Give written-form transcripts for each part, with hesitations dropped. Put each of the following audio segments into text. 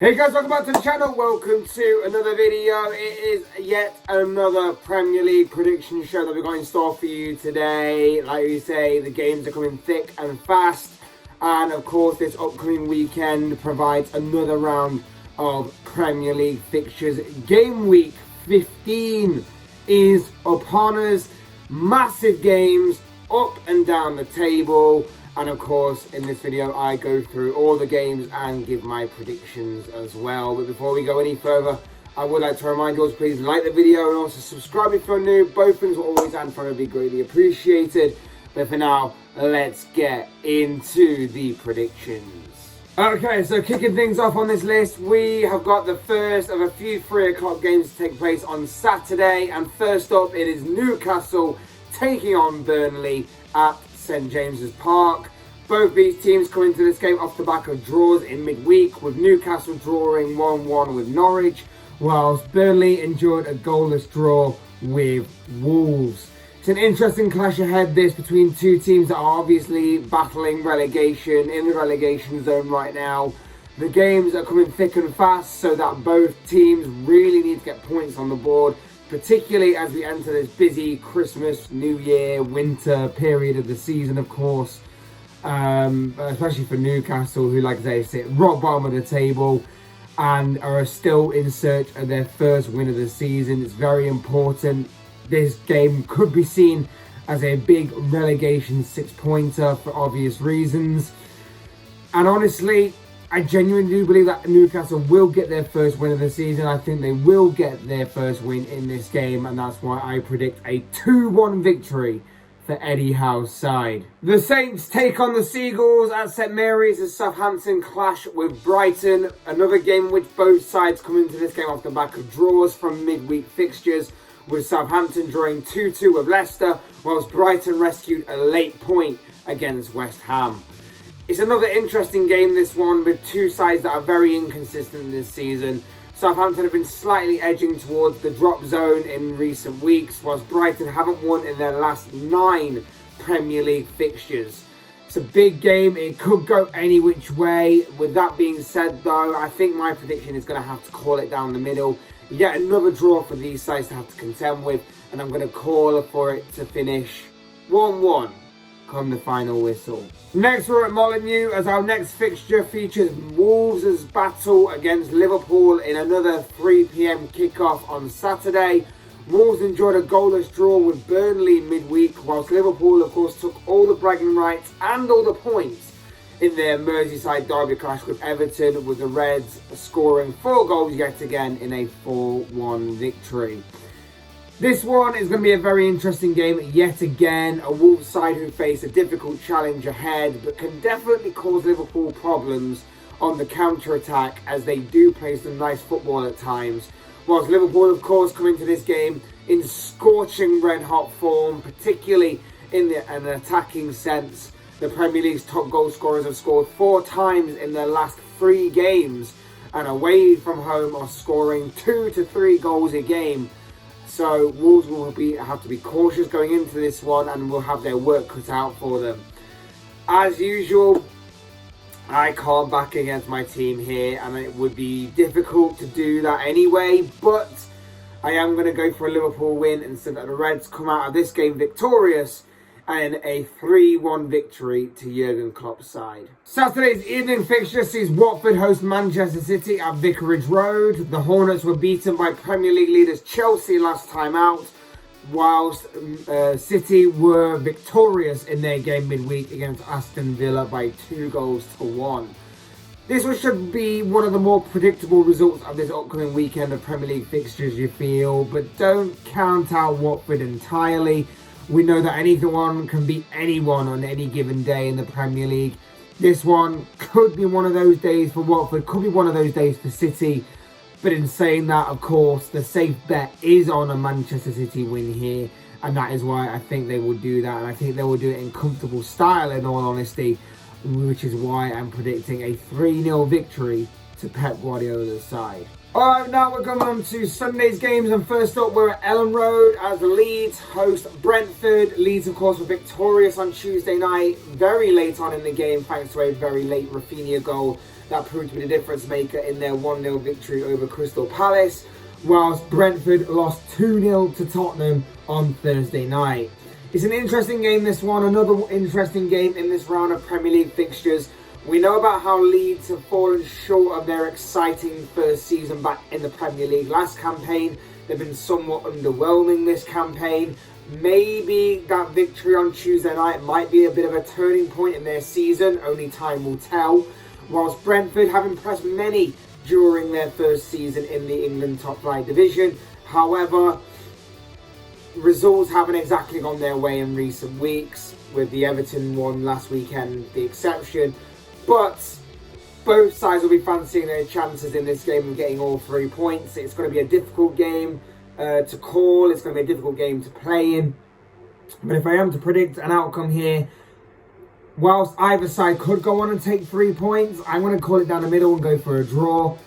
Hey guys, welcome back to the channel. Welcome to another video. It is yet another Premier League prediction show that we've got in store for you today. Like we say, the games are coming thick and fast. And of course, this upcoming weekend provides another round of Premier League fixtures. Game week 15 is upon us. Massive games up and down the table. And of course, in this video, I go through all the games and give my predictions as well. But before we go any further, I would like to remind you all to please like the video and also subscribe if you're new. Both things will always and forever be greatly appreciated. But for now, let's get into the predictions. Okay, so kicking things off on this list, we have got the first of a few 3 o'clock games to take place on Saturday. And first up, it is Newcastle taking on Burnley at St James's Park. Both these teams come into this game off the back of draws in midweek, with Newcastle drawing 1-1 with Norwich, whilst Burnley endured a goalless draw with Wolves. It's an interesting clash ahead, this, between two teams that are obviously battling relegation, in the relegation zone right now. The games are coming thick and fast, so that both teams really need to get points on the board, particularly as we enter this busy Christmas, New Year, winter period of the season, of course. Especially for Newcastle, who, like I say, sit rock bottom of the table and are still in search of their first win of the season. It's very important. This game could be seen as a big relegation 6-pointer for obvious reasons. And honestly, I genuinely do believe that Newcastle will get their first win of the season. I think they will get their first win in this game, and that's why I predict a 2-1 victory for Eddie Howe's side. The Saints take on the Seagulls at St Mary's as Southampton clash with Brighton. Another game in which both sides come into this game off the back of draws from midweek fixtures, with Southampton drawing 2-2 with Leicester, whilst Brighton rescued a late point against West Ham. It's another interesting game, this one, with two sides that are very inconsistent this season. Southampton have been slightly edging towards the drop zone in recent weeks, whilst Brighton haven't won in their last 9 Premier League fixtures. It's a big game. It could go any which way. With that being said, though, I think my prediction is going to have to call it down the middle. Yet another draw for these sides to have to contend with, and I'm going to call for it to finish 1-1. Come the final whistle. Next, we're at Molineux as our next fixture features Wolves' battle against Liverpool in another 3 p.m. kickoff on Saturday. Wolves enjoyed a goalless draw with Burnley midweek, whilst Liverpool, of course, took all the bragging rights and all the points in their Merseyside derby clash with Everton, with the Reds scoring 4 goals yet again in a 4-1 victory. This one is going to be a very interesting game yet again. A Wolves side who face a difficult challenge ahead, but can definitely cause Liverpool problems on the counter-attack, as they do play some nice football at times. Whilst Liverpool, of course, come into this game in scorching red-hot form, particularly in an attacking sense. The Premier League's top goal scorers have scored 4 times in their last 3 games, and away from home are scoring 2 to 3 goals a game. So Wolves will have to be cautious going into this one, and will have their work cut out for them. As usual, I can't back against my team here, and it would be difficult to do that anyway. But I am going to go for a Liverpool win and say that the Reds come out of this game victorious, and a 3-1 victory to Jurgen Klopp's side. Saturday's evening fixture sees Watford host Manchester City at Vicarage Road. The Hornets were beaten by Premier League leaders Chelsea last time out, whilst City were victorious in their game midweek against Aston Villa by 2-1. This one should be one of the more predictable results of this upcoming weekend of Premier League fixtures, you feel, but don't count out Watford entirely. We know that anyone can beat anyone on any given day in the Premier League. This one could be one of those days for Watford, could be one of those days for City. But in saying that, of course, the safe bet is on a Manchester City win here. And that is why I think they will do that. And I think they will do it in comfortable style, in all honesty. Which is why I'm predicting a 3-0 victory to Pep Guardiola's side. Alright, now we're going on to Sunday's games, and first up we're at Ellen Road as Leeds host Brentford. Leeds, of course, were victorious on Tuesday night, very late on in the game, thanks to a very late Rafinha goal that proved to be the difference maker in their 1-0 victory over Crystal Palace, whilst Brentford lost 2-0 to Tottenham on Thursday night. It's an interesting game, this one, another interesting game in this round of Premier League fixtures. We know about how Leeds have fallen short of their exciting first season back in the Premier League last campaign. They've been somewhat underwhelming this campaign. Maybe that victory on Tuesday night might be a bit of a turning point in their season, only time will tell. Whilst Brentford have impressed many during their first season in the England top flight division. However, results haven't exactly gone their way in recent weeks, with the Everton one last weekend the exception. But both sides will be fancying their chances in this game of getting all 3 points. It's going to be a difficult game to call. It's going to be a difficult game to play in. But if I am to predict an outcome here, whilst either side could go on and take 3 points, I'm going to call it down the middle and go for a draw.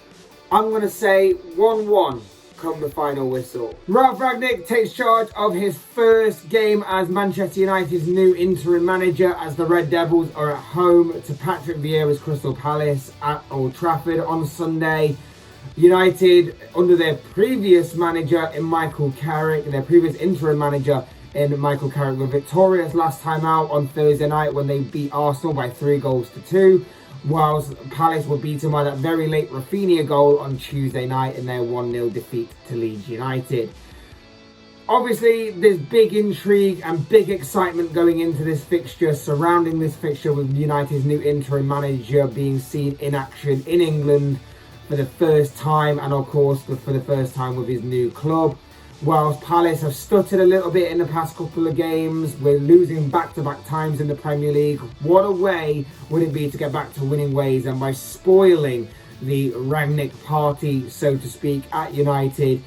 I'm going to say 1-1 come the final whistle. Ralf Rangnick takes charge of his first game as Manchester United's new interim manager, as the Red Devils are at home to Patrick Vieira's Crystal Palace at Old Trafford on Sunday. United, under their previous manager in Michael Carrick, their previous interim manager in Michael Carrick, were victorious last time out on Thursday night when they beat Arsenal by 3-2, whilst Palace were beaten by that very late Rafinha goal on Tuesday night in their 1-0 defeat to Leeds United. Obviously, there's big intrigue and big excitement going into this fixture, surrounding this fixture, with United's new interim manager being seen in action in England for the first time, and of course for the first time with his new club. Whilst Palace have stuttered a little bit in the past couple of games, we're losing back-to-back times in the Premier League. What a way would it be to get back to winning ways, and by spoiling the Rangnick party, so to speak, at United.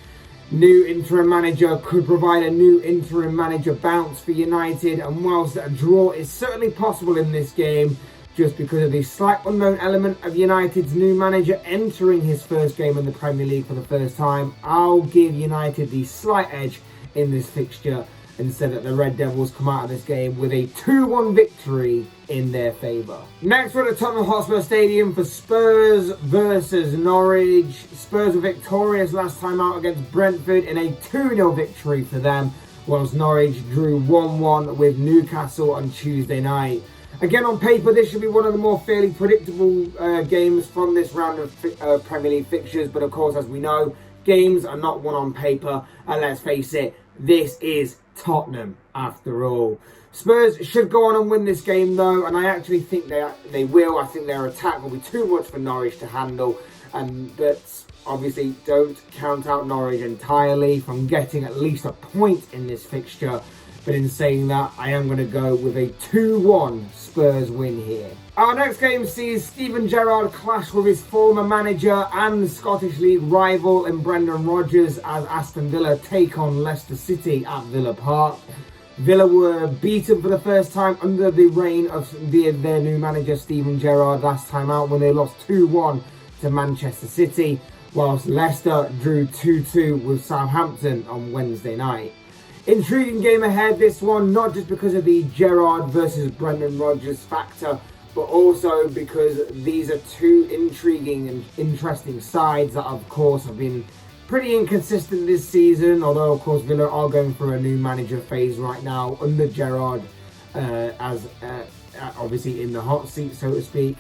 New interim manager could provide a new interim manager bounce for United, and whilst a draw is certainly possible in this game, just because of the slight unknown element of United's new manager entering his first game in the Premier League for the first time, I'll give United the slight edge in this fixture and say that the Red Devils come out of this game with a 2-1 victory in their favour. Next, we're at the Tottenham Hotspur Stadium for Spurs versus Norwich. Spurs were victorious last time out against Brentford in a 2-0 victory for them, whilst Norwich drew 1-1 with Newcastle on Tuesday night. Again, on paper, this should be one of the more fairly predictable games from this round of Premier League fixtures. But of course, as we know, games are not won on paper. And let's face it, this is Tottenham after all. Spurs should go on and win this game though. And I actually think they will. I think their attack will be too much for Norwich to handle. But obviously, don't count out Norwich entirely from getting at least a point in this fixture. But in saying that, I am going to go with a 2-1 Spurs win here. Our next game sees Steven Gerrard clash with his former manager and Scottish League rival in Brendan Rodgers as Aston Villa take on Leicester City at Villa Park. Villa were beaten for the first time under the reign of their new manager Steven Gerrard last time out when they lost 2-1 to Manchester City, whilst Leicester drew 2-2 with Southampton on Wednesday night. Intriguing game ahead, this one, not just because of the Gerrard versus Brendan Rodgers factor, but also because these are two intriguing and interesting sides that, of course, have been pretty inconsistent this season, although, of course, Villa are going through a new manager phase right now under Gerrard, obviously in the hot seat, so to speak.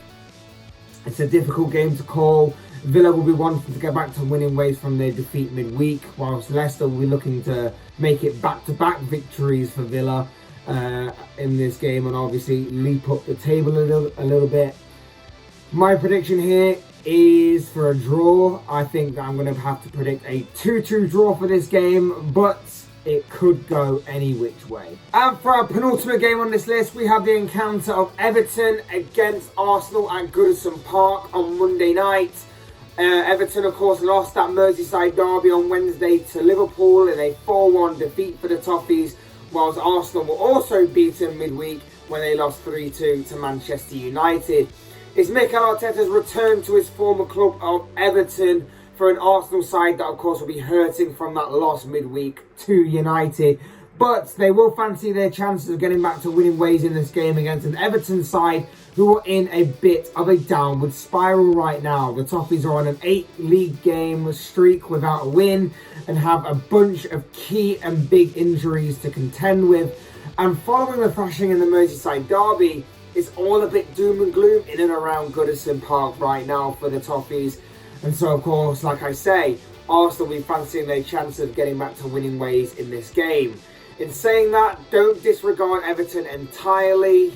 It's a difficult game to call. Villa will be wanting to get back to winning ways from their defeat midweek, whilst Leicester will be looking to make it back-to-back victories for Villa in this game and obviously leap up the table a little bit. My prediction here is for a draw. I think that I'm going to have to predict a 2-2 draw for this game, but it could go any which way. And for our penultimate game on this list, we have the encounter of Everton against Arsenal at Goodison Park on Monday night. Everton, of course, lost that Merseyside derby on Wednesday to Liverpool in a 4-1 defeat for the Toffees, whilst Arsenal were also beaten midweek when they lost 3-2 to Manchester United. It's Mikel Arteta's return to his former club of Everton for an Arsenal side that, of course, will be hurting from that loss midweek to United. But they will fancy their chances of getting back to winning ways in this game against an Everton side who are in a bit of a downward spiral right now. The Toffees are on an 8-league game streak without a win and have a bunch of key and big injuries to contend with. And following the thrashing in the Merseyside derby, it's all a bit doom and gloom in and around Goodison Park right now for the Toffees. And so, of course, like I say, Arsenal will be fancying their chance of getting back to winning ways in this game. In saying that, don't disregard Everton entirely.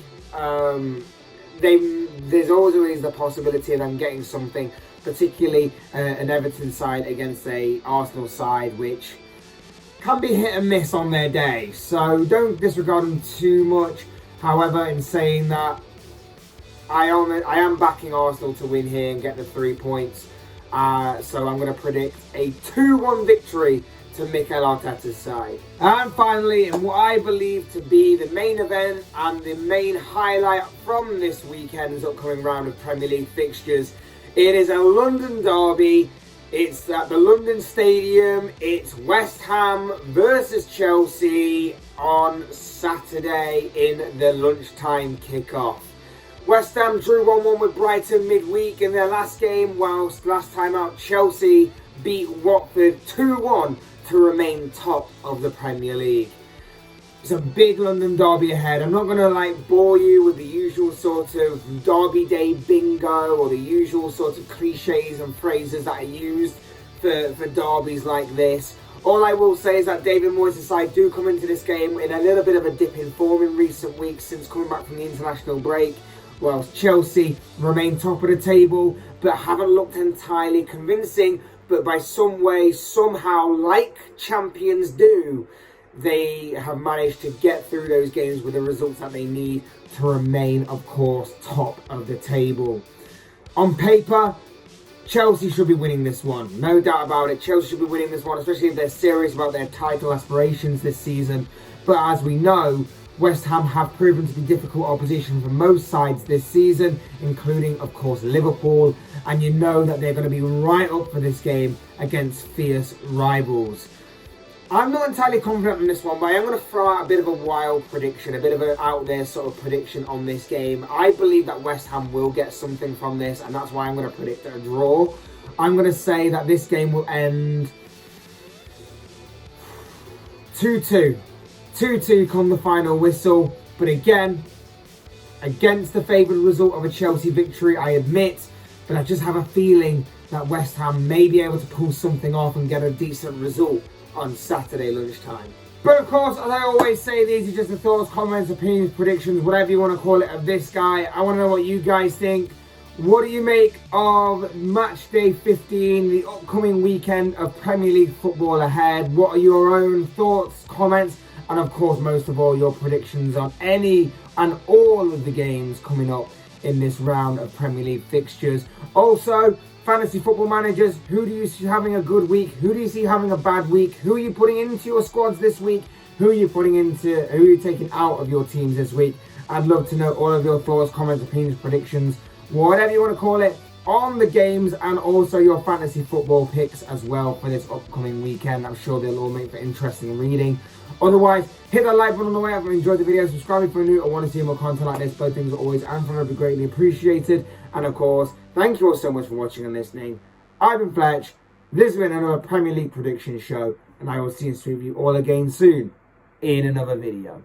There's always the possibility of them getting something, particularly an Everton side against a Arsenal side, which can be hit and miss on their day. So don't disregard them too much. However, in saying that, I am backing Arsenal to win here and get the 3 points. So I'm going to predict a 2-1 victory to Mikel Arteta's side. And finally, in what I believe to be the main event and the main highlight from this weekend's upcoming round of Premier League fixtures, it is a London derby. It's at the London Stadium. It's West Ham versus Chelsea on Saturday in the lunchtime kickoff. West Ham drew 1-1 with Brighton midweek in their last game, whilst last time out Chelsea beat Watford 2-1 to remain top of the Premier League. It's a big London derby ahead. I'm not going to bore you with the usual sort of derby day bingo or the usual sort of cliches and phrases that are used for derbies like this. All I will say is that David Moyes' side do come into this game in a little bit of a dip in form in recent weeks since coming back from the international break, whilst Chelsea remain top of the table but haven't looked entirely convincing. But by some way, somehow, like champions do, they have managed to get through those games with the results that they need to remain, of course, top of the table. On paper, Chelsea should be winning this one. No doubt about it. Chelsea should be winning this one, especially if they're serious about their title aspirations this season. But as we know, West Ham have proven to be difficult opposition for most sides this season, including, of course, Liverpool. And you know that they're going to be right up for this game against fierce rivals. I'm not entirely confident on this one, but I am going to throw out a bit of a wild prediction, a bit of an out there sort of prediction on this game. I believe that West Ham will get something from this, and that's why I'm going to predict a draw. I'm going to say that this game will end 2-2. 2-2 come the final whistle. But again, against the favoured result of a Chelsea victory, I admit, but I just have a feeling that West Ham may be able to pull something off and get a decent result on Saturday lunchtime. But of course, as I always say, these are just the thoughts, comments, opinions, predictions, whatever you want to call it, of this guy. I want to know what you guys think. What do you make of match day 15, the upcoming weekend of Premier League football ahead? What are your own thoughts, comments, and of course, most of all, your predictions on any and all of the games coming up in this round of Premier League fixtures? Also, fantasy football managers, who do you see having a good week? Who do you see having a bad week? Who are you putting into your squads this week? Who are you taking out of your teams this week? I'd love to know all of your thoughts, comments, opinions, predictions, whatever you want to call it, on the games, and also your fantasy football picks as well for this upcoming weekend. I'm sure they'll all make for interesting reading. Otherwise, hit that like button on the way up if you enjoyed the video. Subscribe if you're new or want to see more content like this. Both things are always and forever be greatly appreciated. And of course, thank you all so much for watching and listening. I've been Fletch. This has been another Premier League prediction show, and I will see and speak with you all again soon in another video.